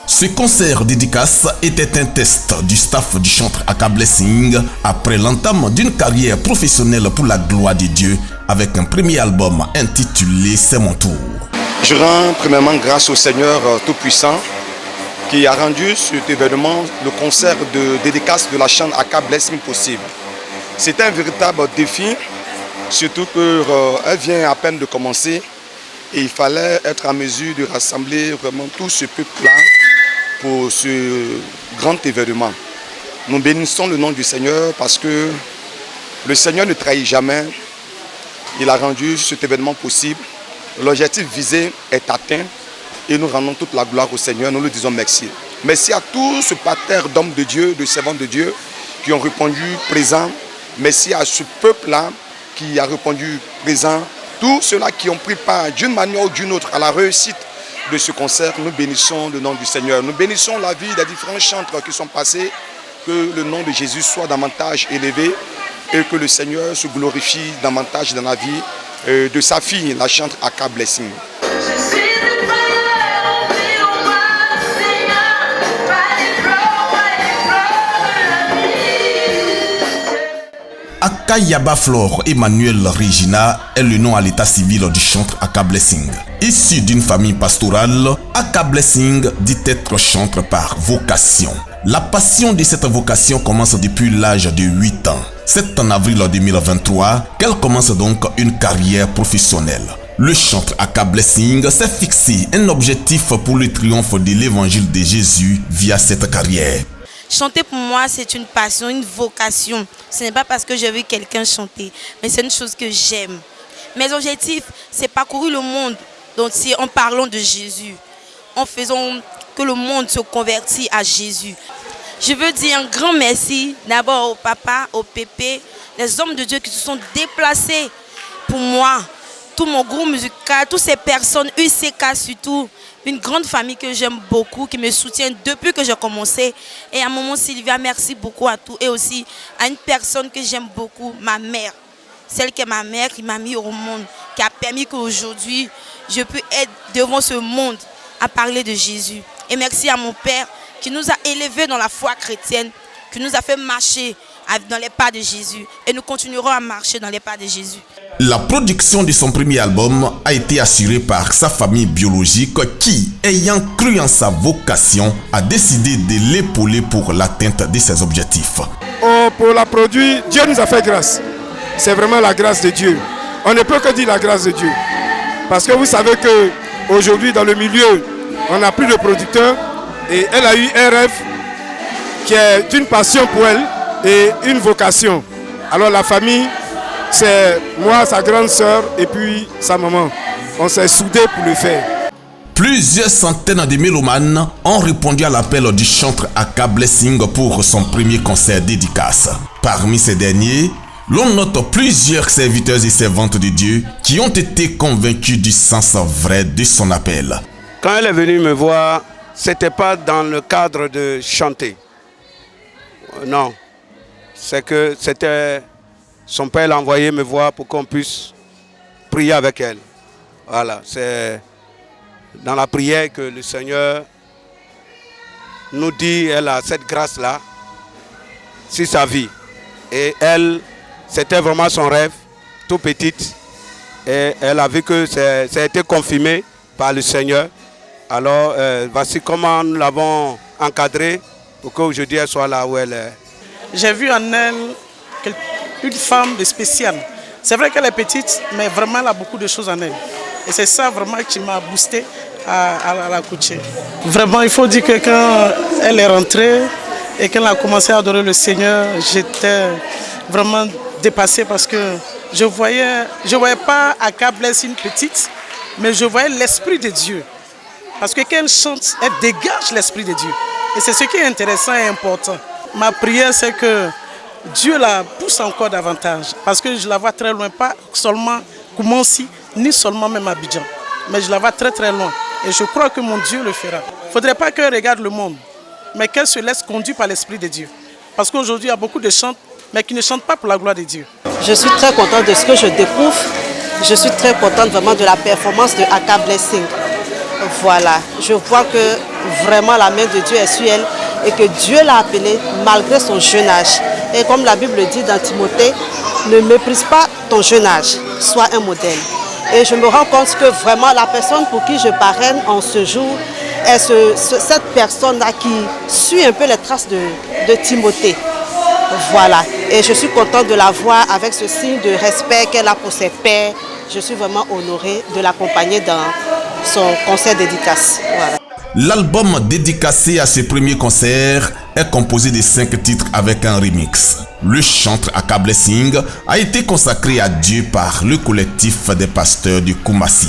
Ce concert dédicace était un test du staff du chantre Aka Blessing après l'entame d'une carrière professionnelle pour la gloire de Dieu avec un premier album intitulé C'est mon tour. Je rends premièrement grâce au Seigneur Tout-Puissant qui a rendu cet événement, le concert de dédicace de la chaîne Aka Blessing possible. C'était un véritable défi, surtout qu'elle vient à peine de commencer et il fallait être en mesure de rassembler vraiment tout ce peuple-là pour ce grand événement. Nous bénissons le nom du Seigneur parce que le Seigneur ne trahit jamais. Il a rendu cet événement possible. L'objectif visé est atteint et nous rendons toute la gloire au Seigneur. Nous lui disons merci. Merci à tout ce parterre d'hommes de Dieu, de servants de Dieu qui ont répondu présent. Merci à ce peuple-là qui a répondu présent. Tous ceux-là qui ont pris part d'une manière ou d'une autre à la réussite de ce concert, nous bénissons le nom du Seigneur. Nous bénissons la vie des différents chantres qui sont passés. Que le nom de Jésus soit davantage élevé et que le Seigneur se glorifie davantage dans la vie de sa fille, la chantre Aka Blessing. Aka Yaba Flore Emmanuel Regina est le nom à l'état civil du chantre Aka Blessing. Issu d'une famille pastorale, Aka Blessing dit être chantre par vocation. La passion de cette vocation commence depuis l'âge de 8 ans. C'est en avril 2023 qu'elle commence donc une carrière professionnelle. Le chantre Aka Blessing s'est fixé un objectif pour le triomphe de l'évangile de Jésus via cette carrière. Chanter pour moi, c'est une passion, une vocation. Ce n'est pas parce que j'ai vu quelqu'un chanter, mais c'est une chose que j'aime. Mes objectifs, c'est parcourir le monde en parlant de Jésus, en faisant que le monde se convertit à Jésus. Je veux dire un grand merci d'abord au papa, au pépé, les hommes de Dieu qui se sont déplacés pour moi, tout mon groupe musical, toutes ces personnes, UCK surtout, une grande famille que j'aime beaucoup, qui me soutient depuis que j'ai commencé. Et à un moment, Sylvia, merci beaucoup à tout. Et aussi à une personne que j'aime beaucoup, ma mère. Celle qui est ma mère, qui m'a mis au monde, qui a permis qu'aujourd'hui, je puisse être devant ce monde à parler de Jésus. Et merci à mon père qui nous a élevés dans la foi chrétienne, qui nous a fait marcher dans les pas de Jésus. Et nous continuerons à marcher dans les pas de Jésus. La production de son premier album a été assurée par sa famille biologique qui, ayant cru en sa vocation, a décidé de l'épauler pour l'atteinte de ses objectifs. Pour la produire, Dieu nous a fait grâce. C'est vraiment la grâce de Dieu. On ne peut que dire la grâce de Dieu. Parce que vous savez qu'aujourd'hui, dans le milieu, on n'a plus de producteurs. Et elle a eu un rêve qui est une passion pour elle et une vocation. Alors la famille, c'est moi, sa grande sœur et puis sa maman. On s'est soudés pour le faire. Plusieurs centaines de mélomanes ont répondu à l'appel du chantre Aka Blessing pour son premier concert dédicace. Parmi ces derniers, l'on note plusieurs serviteurs et servantes de Dieu qui ont été convaincus du sens vrai de son appel. Quand elle est venue me voir, ce n'était pas dans le cadre de chanter. Non, c'est que c'était... Son père l'a envoyé me voir pour qu'on puisse prier avec elle. Voilà, c'est dans la prière que le Seigneur nous dit, elle a cette grâce-là sur sa vie. Et elle, c'était vraiment son rêve, tout petite. Et elle a vu que ça a été confirmé par le Seigneur. Alors, voici comment nous l'avons encadrée pour qu'aujourd'hui elle soit là où elle est. J'ai vu en elle une femme de spéciale. C'est vrai qu'elle est petite, mais vraiment elle a beaucoup de choses en elle. Et c'est ça vraiment qui m'a boosté à la coacher. Vraiment, il faut dire que quand elle est rentrée et qu'elle a commencé à adorer le Seigneur, j'étais vraiment dépassé parce que je voyais pas Aka Blessing petite, mais je voyais l'Esprit de Dieu. Parce que quand elle chante, elle dégage l'Esprit de Dieu. Et c'est ce qui est intéressant et important. Ma prière, c'est que Dieu la pousse encore davantage. Parce que je la vois très loin, pas seulement Koumansi, ni seulement même Abidjan. Mais je la vois très très loin. Et je crois que mon Dieu le fera. Il ne faudrait pas qu'elle regarde le monde, mais qu'elle se laisse conduire par l'Esprit de Dieu. Parce qu'aujourd'hui, il y a beaucoup de chants, mais qui ne chantent pas pour la gloire de Dieu. Je suis très contente de ce que je découvre. Je suis très contente vraiment de la performance de Aka Blessing. Voilà, je vois que vraiment la main de Dieu est sur elle et que Dieu l'a appelée malgré son jeune âge. Et comme la Bible dit dans Timothée, ne méprise pas ton jeune âge, sois un modèle. Et je me rends compte que vraiment la personne pour qui je parraine en ce jour est cette personne-là qui suit un peu les traces de Timothée. Voilà. Et je suis contente de la voir avec ce signe de respect qu'elle a pour ses pairs. Je suis vraiment honorée de l'accompagner dans son concert dédicace. Voilà. L'album dédicacé à ses premiers concerts est composé de 5 titres avec un remix. Le chantre Aka Blessing a été consacré à Dieu par le collectif des pasteurs du Koumassi.